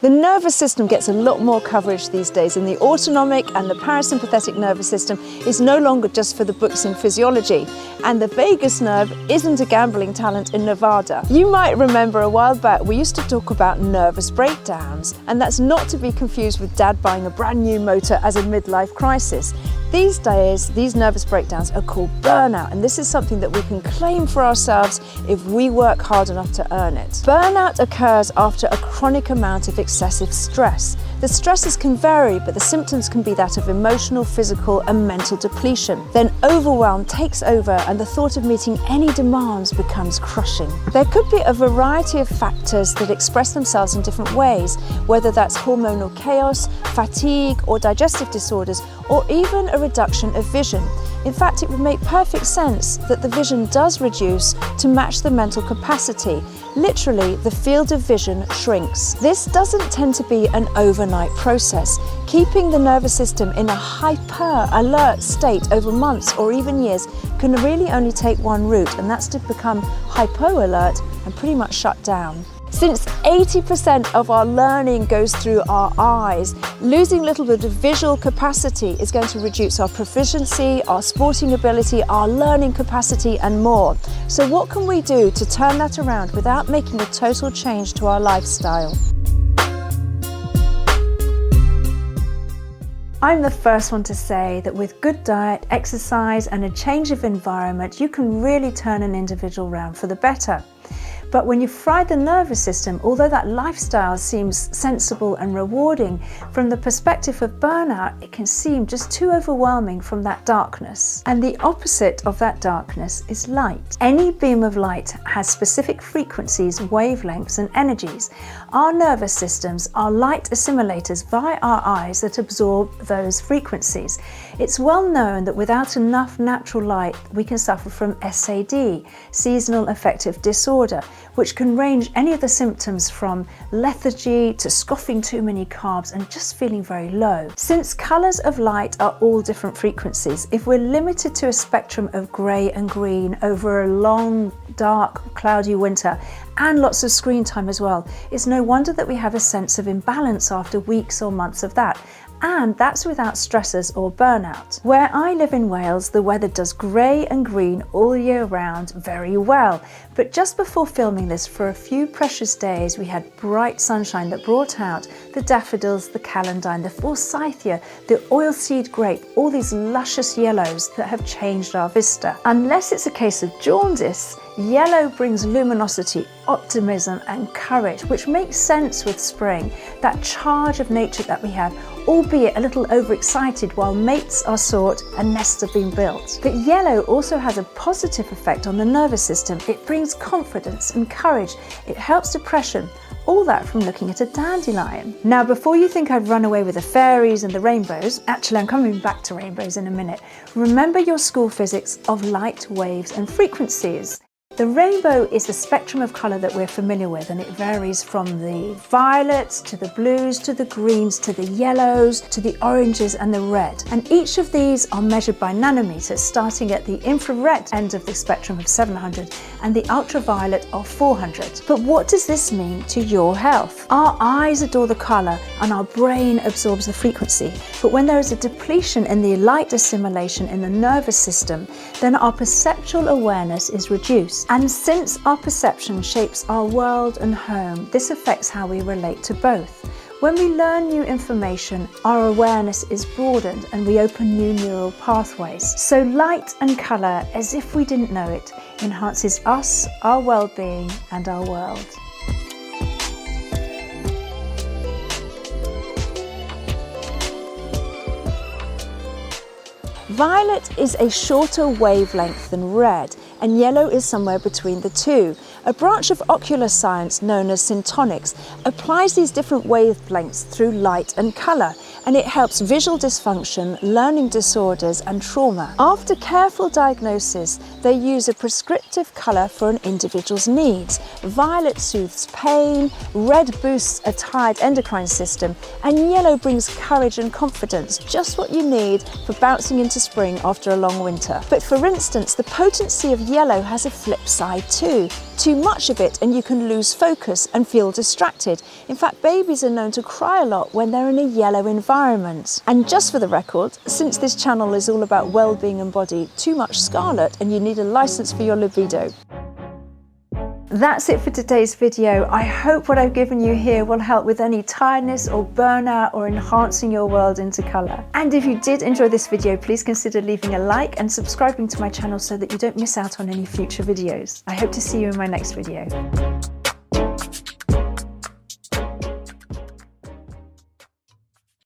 The nervous system gets a lot more coverage these days, and the autonomic and the parasympathetic nervous system is no longer just for the books in physiology. And the vagus nerve isn't a gambling talent in Nevada. You might remember a while back we used to talk about nervous breakdowns, and that's not to be confused with Dad buying a brand new motor as a midlife crisis. These days, these nervous breakdowns are called burnout, and this is something that we can claim for ourselves if we work hard enough to earn it. Burnout occurs after a chronic amount of excessive stress. The stresses can vary, but the symptoms can be that of emotional, physical, and mental depletion. Then overwhelm takes over, and the thought of meeting any demands becomes crushing. There could be a variety of factors that express themselves in different ways, whether that's hormonal chaos, fatigue, or digestive disorders, or even a reduction of vision. In fact, it would make perfect sense that the vision does reduce to match the mental capacity. Literally, the field of vision shrinks. This doesn't tend to be an overnight process. Keeping the nervous system in a hyper-alert state over months or even years can really only take one route, and that's to become hypo-alert and pretty much shut down. Since 80% of our learning goes through our eyes, losing a little bit of visual capacity is going to reduce our proficiency, our sporting ability, our learning capacity, and more. So what can we do to turn that around without making a total change to our lifestyle? I'm the first one to say that with good diet, exercise, and a change of environment, you can really turn an individual around for the better. But when you fry the nervous system, although that lifestyle seems sensible and rewarding, from the perspective of burnout, it can seem just too overwhelming from that darkness. And the opposite of that darkness is light. Any beam of light has specific frequencies, wavelengths, and energies. Our nervous systems are light assimilators via our eyes that absorb those frequencies. It's well known that without enough natural light, we can suffer from SAD, seasonal affective disorder, which can range any of the symptoms from lethargy to scoffing too many carbs and just feeling very low. Since colours of light are all different frequencies, if we're limited to a spectrum of grey and green over a long, dark, cloudy winter and lots of screen time as well, it's no wonder that we have a sense of imbalance after weeks or months of that. And that's without stressors or burnout. Where I live in Wales, the weather does grey and green all year round very well. But just before filming this, for a few precious days, we had bright sunshine that brought out the daffodils, the calendine, the forsythia, the oilseed grape, all these luscious yellows that have changed our vista. Unless it's a case of jaundice, yellow brings luminosity, optimism, and courage, which makes sense with spring, that charge of nature that we have, albeit a little overexcited while mates are sought and nests are being built. But yellow also has a positive effect on the nervous system. It brings confidence and courage. It helps depression. All that from looking at a dandelion. Now, before you think I've run away with the fairies and the rainbows, actually I'm coming back to rainbows in a minute, remember your school physics of light, waves, and frequencies. The rainbow is the spectrum of colour that we're familiar with, and it varies from the violets to the blues to the greens to the yellows to the oranges and the red. And each of these are measured by nanometers, starting at the infrared end of the spectrum of 700 and the ultraviolet of 400. But what does this mean to your health? Our eyes adore the colour and our brain absorbs the frequency. But when there is a depletion in the light assimilation in the nervous system, then our perceptual awareness is reduced. And since our perception shapes our world and home, this affects how we relate to both. When we learn new information, our awareness is broadened and we open new neural pathways. So light and colour, as if we didn't know it, enhances us, our well-being, and our world. Violet is a shorter wavelength than red, and yellow is somewhere between the two. A branch of ocular science known as syntonics applies these different wavelengths through light and colour, and it helps visual dysfunction, learning disorders, and trauma. After careful diagnosis, they use a prescriptive colour for an individual's needs. Violet soothes pain, red boosts a tired endocrine system, and yellow brings courage and confidence, just what you need for bouncing into spring after a long winter. But for instance, the potency of yellow has a flip side too. too much of it and you can lose focus and feel distracted. In fact, babies are known to cry a lot when they're in a yellow environment. And just for the record, since this channel is all about well-being and body, too much scarlet and you need a license for your libido. That's it for today's video. I hope what I've given you here will help with any tiredness or burnout or enhancing your world into colour. And if you did enjoy this video, please consider leaving a like and subscribing to my channel so that you don't miss out on any future videos. I hope to see you in my next video.